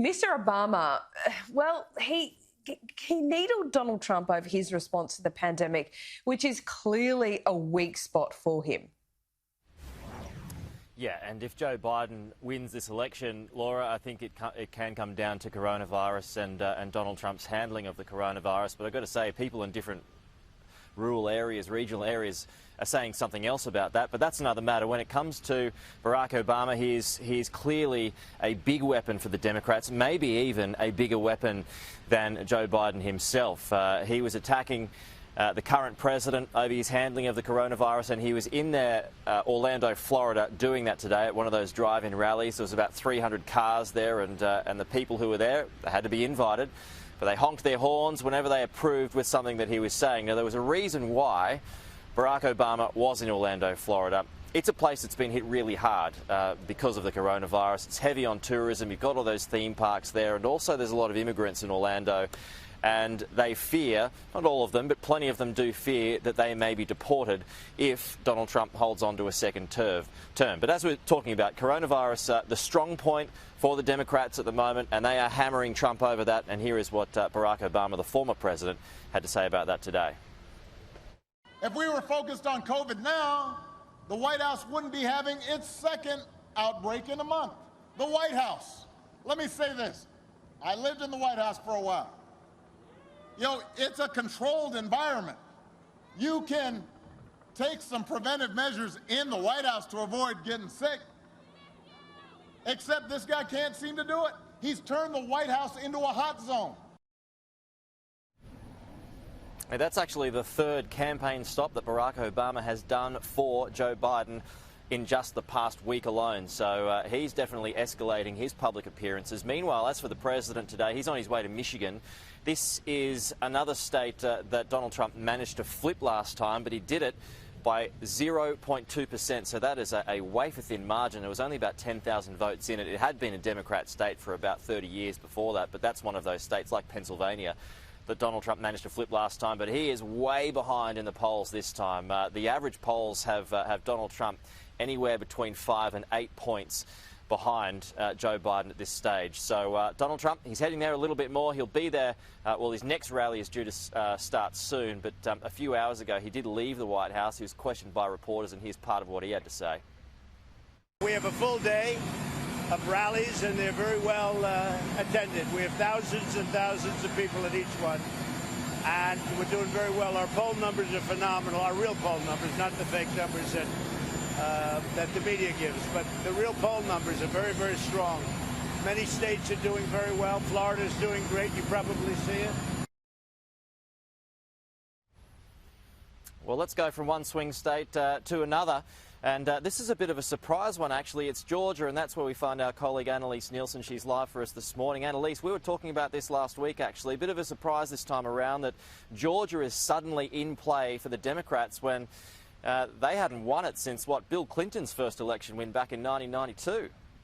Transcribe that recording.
Mr. Obama, well, he needled Donald Trump over his response to the pandemic, which is clearly a weak spot for him. Yeah, and if Joe Biden wins this election, Laura, I think it can come down to coronavirus and Donald Trump's handling of the coronavirus. But I've got to say, people in different rural areas, regional areas, are saying something else about that. But that's another matter. When it comes to Barack Obama, he's clearly a big weapon for the Democrats, maybe even a bigger weapon than Joe Biden himself. He was attacking the current president over his handling of the coronavirus, and he was in there, Orlando, Florida, doing that today at one of those drive-in rallies. There was about 300 cars there, and the people who were there, they had to be invited, but they honked their horns whenever they approved with something that he was saying. Now, there was a reason why Barack Obama was in Orlando, Florida. It's a place that's been hit really hard because of the coronavirus. It's heavy on tourism. You've got all those theme parks there, and also there's a lot of immigrants in Orlando. And they fear, not all of them, but plenty of them do fear that they may be deported if Donald Trump holds on to a second term. But as we're talking about coronavirus, the strong point for the Democrats at the moment, and they are hammering Trump over that. And here is what Barack Obama, the former president, had to say about that today. If we were focused on COVID now, the White House wouldn't be having its second outbreak in a month. The White House. Let me say this. I lived in the White House for a while. You know, it's a controlled environment. You can take some preventive measures in the White House to avoid getting sick, except this guy can't seem to do it. He's turned the White House into a hot zone. Now, that's actually the third campaign stop that Barack Obama has done for Joe Biden in just the past week alone. So he's definitely escalating his public appearances. Meanwhile, as for the president today, he's on his way to Michigan. This is another state that Donald Trump managed to flip last time, but he did it by 0.2%. So that is a wafer-thin margin. There was only about 10,000 votes in it. It had been a Democrat state for about 30 years before that, but that's one of those states like Pennsylvania that Donald Trump managed to flip last time. But he is way behind in the polls this time. The average polls have Donald Trump anywhere between 5 and 8 points behind Joe Biden at this stage. So Donald Trump, he's heading there a little bit more. He'll be there. Well, his next rally is due to start soon, but a few hours ago he did leave the White House. He was questioned by reporters, and here's part of what he had to say. We have a full day of rallies, and they're very well attended. We have thousands and thousands of people at each one, and we're doing very well. Our poll numbers are phenomenal, our real poll numbers, not the fake numbers that the media gives, but the real poll numbers are very, very strong. Many states are doing very well. Florida's doing great. You probably see it. Well, let's go from one swing state to another. And this is a bit of a surprise one, actually. It's Georgia, and that's where we find our colleague Annalise Nielsen. She's live for us this morning. Annalise, we were talking about this last week, actually. A bit of a surprise this time around that Georgia is suddenly in play for the Democrats when they hadn't won it since, Bill Clinton's first election win back in 1992.